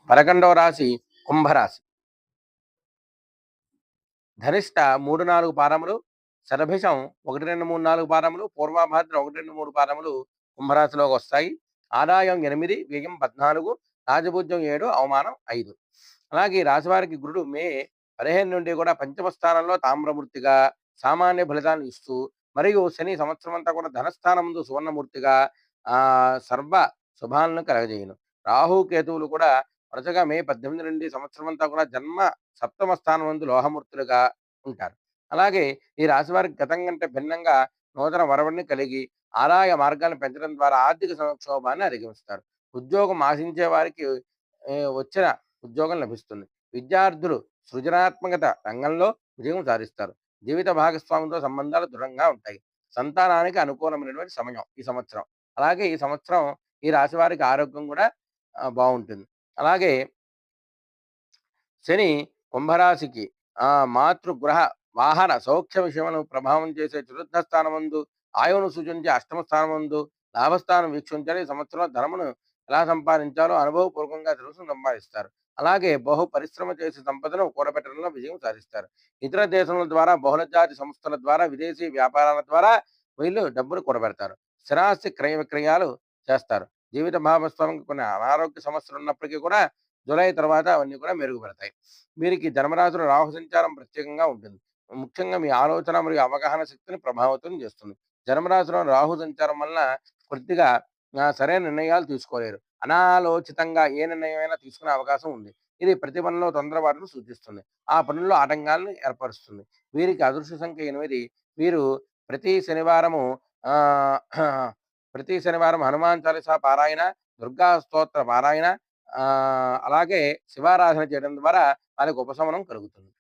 11వ రాశి కుంభరాశి. ధనిష్ట 3, 4 పాదములు, శతభిషం 1, 2, 3, 4 పాదములు, పూర్వభాద్ర 1, 2, 3 పాదములు కుంభరాశిలోకి వస్తాయి. ఆదాయం 8, వ్యయం 14, రాజపూజ్యం 7, అవమానం 5. అలాగే ఈ రాశివారికి గురుడు మే 15 నుండి కూడా పంచమ స్థానంలో తామ్రమూర్తిగా సామాన్య ఫలితాలను ఇస్తూ, మరియు శని సంవత్సరం అంతా కూడా ధనస్థానం ముందు సువర్ణమూర్తిగా సర్వ శుభాలను కలగజేయును. రాహు కేతువులు కూడా వరుసగా మే 18 నుండి సంవత్సరం అంతా కూడా జన్మ సప్తమ స్థానం నందు లోహమూర్తులుగా ఉంటారు. అలాగే ఈ రాశి వారికి గతం కంటే భిన్నంగా నూతన వరవడిని కలిగి ఆదాయ మార్గాలను పెంచడం ద్వారా ఆర్థిక సంక్షోభాన్ని అధిగమిస్తారు. ఉద్యోగం ఆశించే వారికి వచ్చిన ఉద్యోగం లభిస్తుంది. విద్యార్థులు సృజనాత్మకత రంగంలో విజయం సాధిస్తారు. జీవిత భాగస్వామితో సంబంధాలు దృఢంగా ఉంటాయి. సంతానానికి అనుకూలమైనటువంటి సమయం ఈ సంవత్సరం. అలాగే ఈ సంవత్సరం ఈ రాశి వారికి ఆరోగ్యం కూడా బాగుంటుంది. అలాగే శని కుంభరాశికి మాతృగృహ వాహన సౌఖ్య విషయమును ప్రభావం చేసే చతుర్థ స్థానమందు ఆయువును సూచించే అష్టమ స్థానమందు లాభస్థానం వీక్షించాలి. ఈ సంవత్సరంలో ధనమును ఎలా సంపాదించాలో అనుభవపూర్వకంగా తెలుసు సంపాదిస్తారు. అలాగే బహు పరిశ్రమ చేసే సంపదను కూడబెట్టడంలో విజయం సాధిస్తారు. ఇతర దేశముల ద్వారా బహుళ జాతి సంస్థల ద్వారా విదేశీ వ్యాపారాల ద్వారా వీళ్ళు డబ్బులు కూడబెడతారు. స్థిరాస్తి క్రయ విక్రయాలు చేస్తారు. జీవిత భాగస్వామికి కొన్ని అనారోగ్య సమస్యలు ఉన్నప్పటికీ కూడా జూలై తర్వాత అవన్నీ కూడా మెరుగుపడతాయి. వీరికి జన్మరాశిలో రాహు సంచారం ప్రత్యేకంగా ఉంటుంది. ముఖ్యంగా మీ ఆలోచన మరియు అవగాహన శక్తిని ప్రభావితం చేస్తుంది. జన్మరాశిలో రాహు సంచారం వలన కొద్దిగా సరైన నిర్ణయాలు తీసుకోలేరు. అనాలోచితంగా ఏ నిర్ణయమైనా తీసుకునే అవకాశం ఉంది. ఇది ప్రతి పనిలో తొందరపాటును సూచిస్తుంది. ఆ పనుల్లో ఆటంకాలను ఏర్పరుస్తుంది. వీరికి అదృష్ట సంఖ్య 8. వీరు ప్రతి శనివారము ఆ ప్రతి శనివారం హనుమాన్ చాలీసా పారాయణ, దుర్గా స్తోత్ర పారాయణ, అలాగే శివారాధన చేయడం ద్వారా వారికి ఉపశమనం కలుగుతుంది.